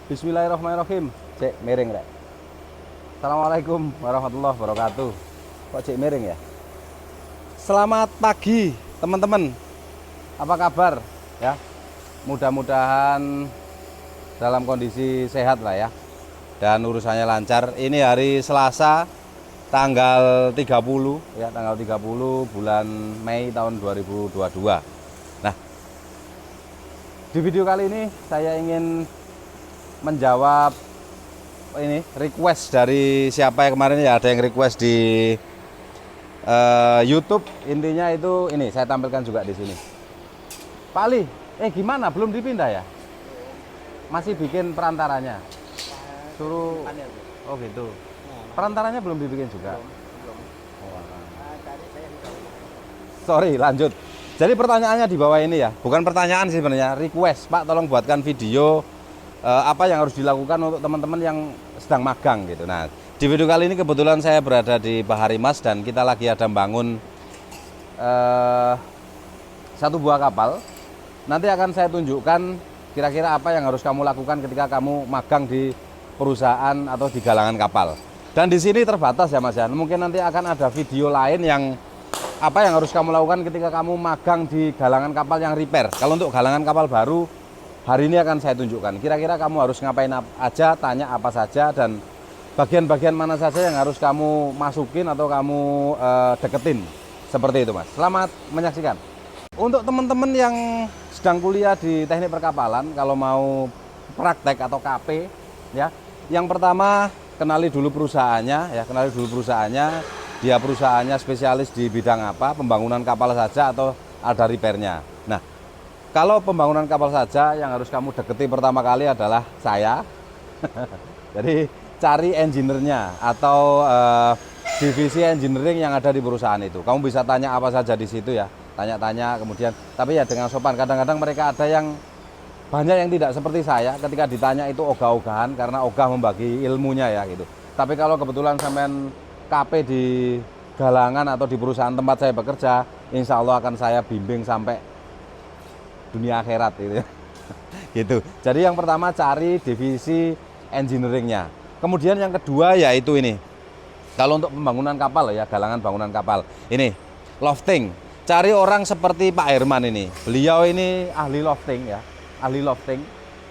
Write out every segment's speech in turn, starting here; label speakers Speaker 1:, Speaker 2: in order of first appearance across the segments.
Speaker 1: Bismillahirrahmanirrahim. Cek miring rek. Assalamualaikum warahmatullahi wabarakatuh. Kok cek miring ya? Selamat pagi teman-teman. Apa kabar ya? Mudah-mudahan dalam kondisi sehat lah ya. Dan urusannya lancar. Ini hari Selasa tanggal 30 ya, tanggal 30 bulan Mei tahun 2022. Nah, di video kali ini saya ingin menjawab ini request dari siapa yang kemarin ya, ada yang request di YouTube. Intinya itu ini saya tampilkan juga di sini. Pak Ali, gimana? Belum dipindah ya? Masih bikin perantaranya? Suruh. Oh gitu. Perantaranya belum dibikin juga. Sorry, lanjut. Jadi pertanyaannya di bawah ini ya, bukan pertanyaan sih sebenarnya, request. Pak, tolong buatkan video apa yang harus dilakukan untuk teman-teman yang sedang magang gitu. Nah, di video kali ini kebetulan saya berada di Bahari Mas dan kita lagi ada membangun satu buah kapal. Nanti akan saya tunjukkan kira-kira apa yang harus kamu lakukan ketika kamu magang di perusahaan atau di galangan kapal. Dan di sini terbatas ya Mas ya. Mungkin nanti akan ada video lain yang apa yang harus kamu lakukan ketika kamu magang di galangan kapal yang repair. Kalau untuk galangan kapal baru, hari ini akan saya tunjukkan. Kira-kira kamu harus ngapain aja, tanya apa saja, dan bagian-bagian mana saja yang harus kamu masukin atau kamu deketin. Seperti itu Mas. Selamat menyaksikan. Untuk teman-teman yang sedang kuliah di teknik perkapalan, kalau mau praktek atau KP, ya, yang pertama kenali dulu perusahaannya, ya, kenali dulu perusahaannya. Dia perusahaannya spesialis di bidang apa, pembangunan kapal saja atau ada repairnya. Nah, kalau pembangunan kapal saja yang harus kamu deketi pertama kali adalah saya. Jadi cari engineer-nya atau divisi engineering yang ada di perusahaan itu. Kamu bisa tanya apa saja di situ ya, tanya-tanya kemudian. Tapi ya dengan sopan. Kadang-kadang mereka ada yang banyak yang tidak seperti saya. Ketika ditanya itu ogah-ogahan karena ogah membagi ilmunya ya gitu. Tapi kalau kebetulan sampean KP di galangan atau di perusahaan tempat saya bekerja, insya Allah akan saya bimbing sampai dunia akhirat gitu ya. Gitu. Jadi yang pertama cari divisi engineeringnya. Kemudian yang kedua yaitu ini. Kalau untuk pembangunan kapal ya, galangan bangunan kapal. Ini lofting. Cari orang seperti Pak Herman ini. Beliau ini ahli lofting ya, ahli lofting.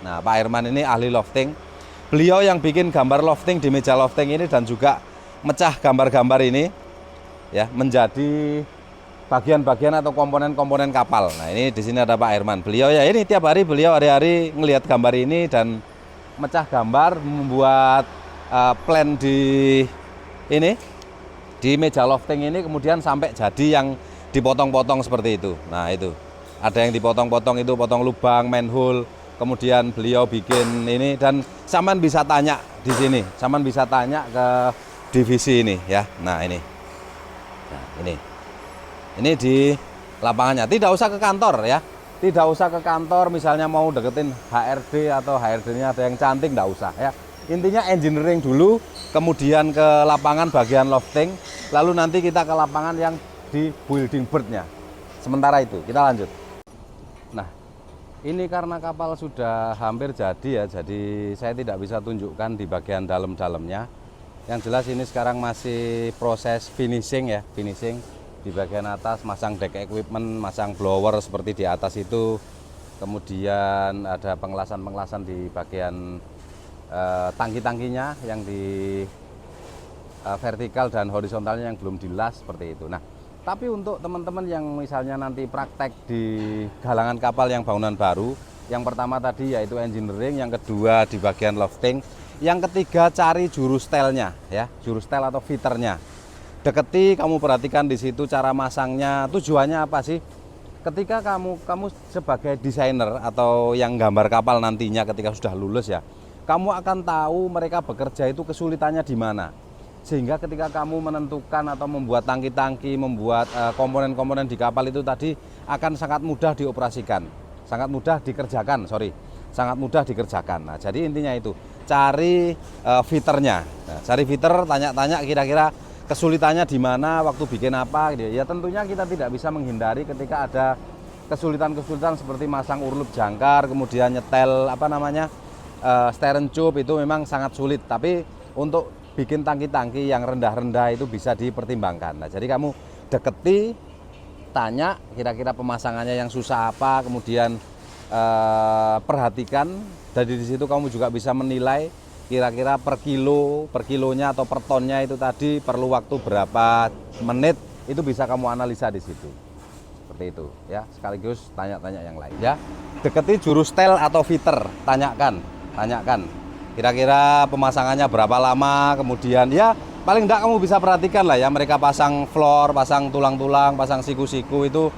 Speaker 1: Nah, Pak Herman ini ahli lofting. Beliau yang bikin gambar lofting di meja lofting ini dan juga mecah gambar-gambar ini ya menjadi bagian-bagian atau komponen-komponen kapal. Nah, ini di sini ada Pak Herman. Beliau ya ini tiap hari beliau hari-hari ngelihat gambar ini dan mecah gambar, membuat plan di ini di meja lofting ini, kemudian sampai jadi yang dipotong-potong seperti itu. Nah, itu. Ada yang dipotong-potong itu, potong lubang, manhole. Kemudian beliau bikin ini dan sampean bisa tanya di sini. Sampean bisa tanya ke divisi ini ya. Nah, ini. Nah, ini. Ini di lapangannya, tidak usah ke kantor ya. Tidak usah ke kantor, misalnya mau deketin HRD atau HRD-nya ada yang cantik, tidak usah ya. Intinya engineering dulu, kemudian ke lapangan bagian lofting, lalu nanti kita ke lapangan yang di building berth-nya. Sementara itu, kita lanjut. Nah, ini karena kapal sudah hampir jadi ya, jadi saya tidak bisa tunjukkan di bagian dalam-dalamnya. Yang jelas ini sekarang masih proses finishing ya, finishing. Di bagian atas masang deck equipment, masang blower seperti di atas itu. Kemudian ada pengelasan-pengelasan di bagian tangki-tangkinya yang di vertikal dan horizontalnya yang belum dilas seperti itu. Nah, tapi untuk teman-teman yang misalnya nanti praktek di galangan kapal yang bangunan baru, yang pertama tadi yaitu engineering, yang kedua di bagian lofting, yang ketiga cari juru setelnya ya, juru setel atau fitternya. Deketi, kamu perhatikan di situ cara masangnya. Tujuannya apa sih? Ketika kamu sebagai desainer atau yang gambar kapal nantinya ketika sudah lulus ya, kamu akan tahu mereka bekerja itu kesulitannya di mana. Sehingga ketika kamu menentukan atau membuat tangki-tangki, membuat komponen-komponen di kapal itu tadi akan sangat mudah dioperasikan, sangat mudah dikerjakan, sangat mudah dikerjakan. Nah, jadi intinya itu cari fitternya. Nah, cari fitter, tanya-tanya kira-kira kesulitannya di mana, waktu bikin apa gitu. Ya tentunya kita tidak bisa menghindari ketika ada kesulitan-kesulitan seperti masang urlup jangkar, kemudian nyetel stern tube itu memang sangat sulit, tapi untuk bikin tangki-tangki yang rendah-rendah itu bisa dipertimbangkan. Nah, jadi kamu deketi, tanya kira-kira pemasangannya yang susah apa, kemudian perhatikan. Dari di situ kamu juga bisa menilai kira-kira per kilonya atau per tonnya itu tadi perlu waktu berapa menit, itu bisa kamu analisa di situ. Seperti itu ya, sekaligus tanya-tanya yang lain ya. Deketi juru setel atau fitter, tanyakan kira-kira pemasangannya berapa lama, kemudian ya paling enggak kamu bisa perhatikan lah ya, mereka pasang floor, pasang tulang-tulang, pasang siku-siku itu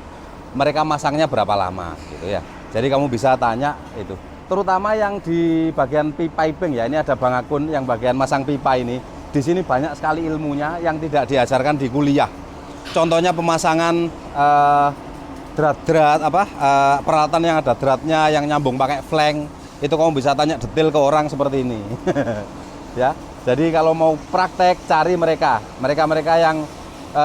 Speaker 1: mereka masangnya berapa lama gitu ya. Jadi kamu bisa tanya itu. Terutama yang di bagian piping ya, ini ada Bang Akun yang bagian masang pipa ini. Di sini banyak sekali ilmunya yang tidak diajarkan di kuliah. Contohnya pemasangan drat-drat peralatan yang ada dratnya yang nyambung pakai flank, itu kamu bisa tanya detail ke orang seperti ini. Ya. Jadi kalau mau praktek cari mereka yang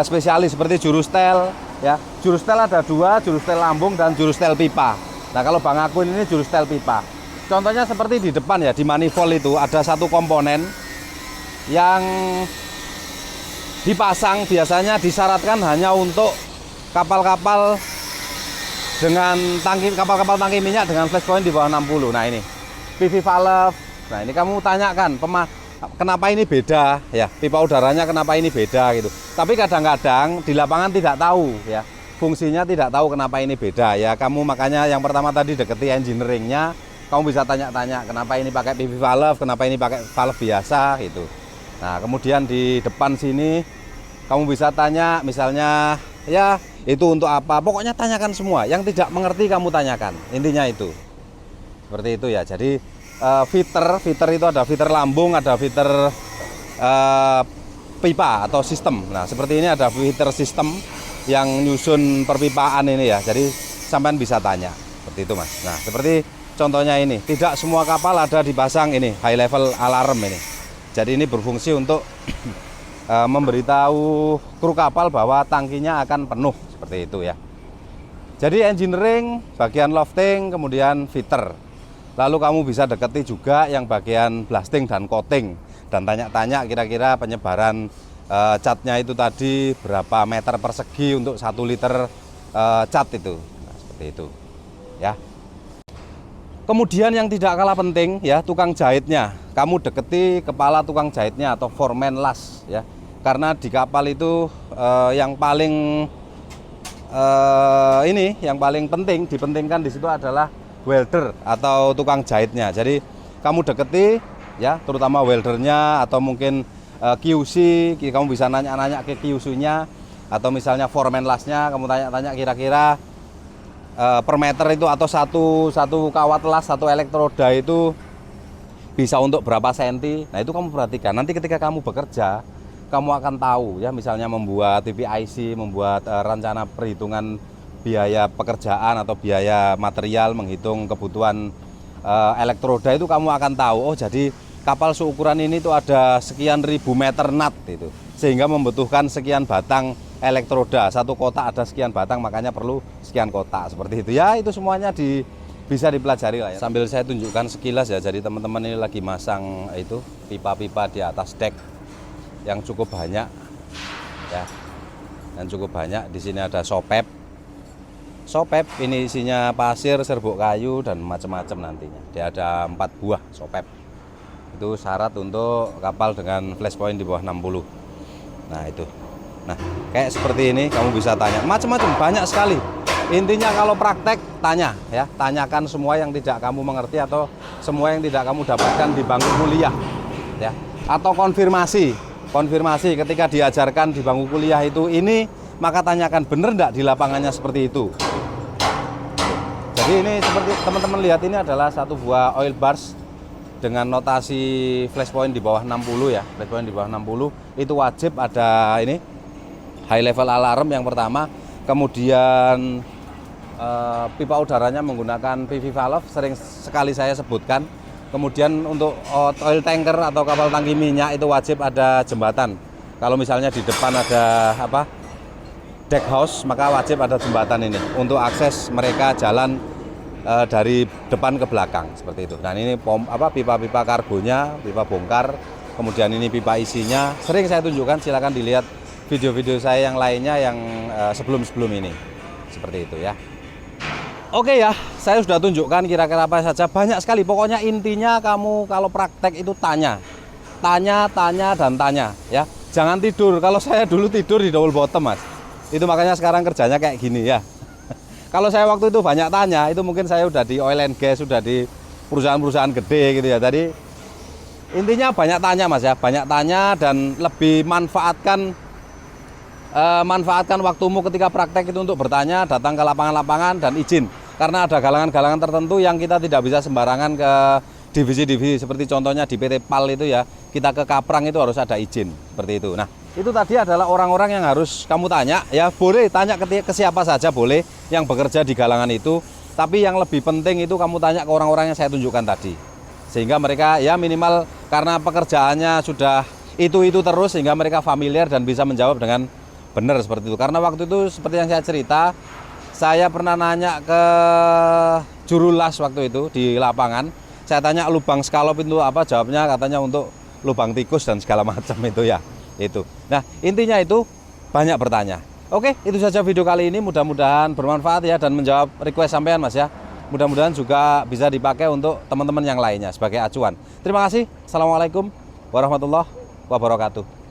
Speaker 1: spesialis seperti juru setel ya. Juru setel ada 2, juru setel lambung dan juru setel pipa. Nah, kalau Bang Akun ini juru setel pipa. Contohnya seperti di depan ya, di manifold itu ada satu komponen yang dipasang biasanya disyaratkan hanya untuk kapal-kapal dengan kapal-kapal tangki minyak dengan flash point di bawah 60. Nah, ini PV valve. Nah, ini kamu tanyakan kenapa ini beda ya, pipa udaranya kenapa ini beda gitu. Tapi kadang-kadang di lapangan tidak tahu ya, fungsinya tidak tahu kenapa ini beda ya. Kamu makanya yang pertama tadi deketi engineeringnya, kamu bisa tanya-tanya kenapa ini pakai PV valve, kenapa ini pakai valve biasa gitu. Nah, kemudian di depan sini kamu bisa tanya misalnya ya itu untuk apa, pokoknya tanyakan semua. Yang tidak mengerti kamu tanyakan, intinya itu seperti itu ya. Jadi fitter itu ada fitter lambung, ada fitter pipa atau sistem. Nah, seperti ini ada fitter sistem yang nyusun perpipaan ini ya. Jadi sampean bisa tanya seperti itu Mas. Nah, seperti contohnya ini, tidak semua kapal ada dipasang ini high level alarm ini. Jadi ini berfungsi untuk memberitahu kru kapal bahwa tangkinya akan penuh seperti itu ya. Jadi engineering, bagian lofting, kemudian fitter. Lalu kamu bisa deketi juga yang bagian blasting dan coating, dan tanya-tanya kira-kira penyebaran catnya itu tadi berapa meter persegi untuk 1 liter cat itu. Nah, seperti itu ya. Kemudian yang tidak kalah penting ya, tukang jahitnya. Kamu deketi kepala tukang jahitnya atau foreman las ya. Karena di kapal itu yang paling yang paling penting dipentingkan di situ adalah welder atau tukang jahitnya. Jadi kamu deketi ya, terutama weldernya atau mungkin QC, kamu bisa nanya-nanya ke QC-nya, atau misalnya foreman lasnya, kamu tanya-tanya kira-kira per meter itu atau satu kawat las, satu elektroda itu bisa untuk berapa senti. Nah, itu kamu perhatikan. Nanti ketika kamu bekerja, kamu akan tahu ya, misalnya membuat PPIC, membuat rencana perhitungan biaya pekerjaan atau biaya material, menghitung kebutuhan elektroda, itu kamu akan tahu, oh jadi kapal seukuran ini tuh ada sekian ribu meter nut itu, sehingga membutuhkan sekian batang elektroda, satu kotak ada sekian batang, makanya perlu sekian kotak, seperti itu ya. Itu semuanya bisa dipelajari lah ya. Sambil saya tunjukkan sekilas ya, jadi teman-teman ini lagi masang itu pipa-pipa di atas dek yang cukup banyak ya, dan cukup banyak. Di sini ada sopep ini isinya pasir, serbuk kayu dan macam-macam nantinya. Dia ada 4 buah sopep. Itu syarat untuk kapal dengan flash point di bawah 60. Nah, itu. Nah, kayak seperti ini kamu bisa tanya macam-macam, banyak sekali. Intinya kalau praktek tanya ya, tanyakan semua yang tidak kamu mengerti atau semua yang tidak kamu dapatkan di bangku kuliah ya. Atau konfirmasi ketika diajarkan di bangku kuliah itu ini, maka tanyakan benar enggak di lapangannya seperti itu. Jadi ini seperti teman-teman lihat, ini adalah satu buah oil bars dengan notasi flash point di bawah 60 ya. Flash point di bawah 60 itu wajib ada ini high level alarm yang pertama, kemudian pipa udaranya menggunakan PV valve, sering sekali saya sebutkan. Kemudian untuk oil tanker atau kapal tangki minyak itu wajib ada jembatan. Kalau misalnya di depan ada deck house, maka wajib ada jembatan ini untuk akses mereka jalan dari depan ke belakang seperti itu. Dan ini pipa-pipa kargonya, pipa bongkar, kemudian ini pipa isinya. Sering saya tunjukkan, silakan dilihat video-video saya yang lainnya yang sebelum-sebelum ini. Seperti itu ya. Oke ya, saya sudah tunjukkan kira-kira apa saja, banyak sekali. Pokoknya intinya kamu kalau praktek itu tanya, dan tanya ya. Jangan tidur. Kalau saya dulu tidur di double bottom, Mas. Itu makanya sekarang kerjanya kayak gini ya. Kalau saya waktu itu banyak tanya, itu mungkin saya udah di oil and gas, sudah di perusahaan-perusahaan gede gitu ya. Tadi intinya banyak tanya, Mas ya, banyak tanya dan lebih manfaatkan waktumu ketika praktek itu untuk bertanya, datang ke lapangan-lapangan dan izin. Karena ada galangan-galangan tertentu yang kita tidak bisa sembarangan ke divisi-divisi, seperti contohnya di PT PAL itu ya, kita ke Kaprang itu harus ada izin, seperti itu. Nah, itu tadi adalah orang-orang yang harus kamu tanya, ya boleh tanya ke siapa saja boleh yang bekerja di galangan itu, tapi yang lebih penting itu kamu tanya ke orang-orang yang saya tunjukkan tadi. Sehingga mereka ya minimal karena pekerjaannya sudah itu terus, sehingga mereka familiar dan bisa menjawab dengan benar seperti itu. Karena waktu itu seperti yang saya cerita, saya pernah nanya ke juru las waktu itu di lapangan. Saya tanya lubang skalop itu apa, jawabnya katanya untuk lubang tikus dan segala macam itu ya. Itu. Nah, intinya itu banyak bertanya. Oke, itu saja video kali ini, mudah-mudahan bermanfaat ya dan menjawab request sampean, Mas ya. Mudah-mudahan juga bisa dipakai untuk teman-teman yang lainnya sebagai acuan. Terima kasih. Assalamualaikum warahmatullahi wabarakatuh.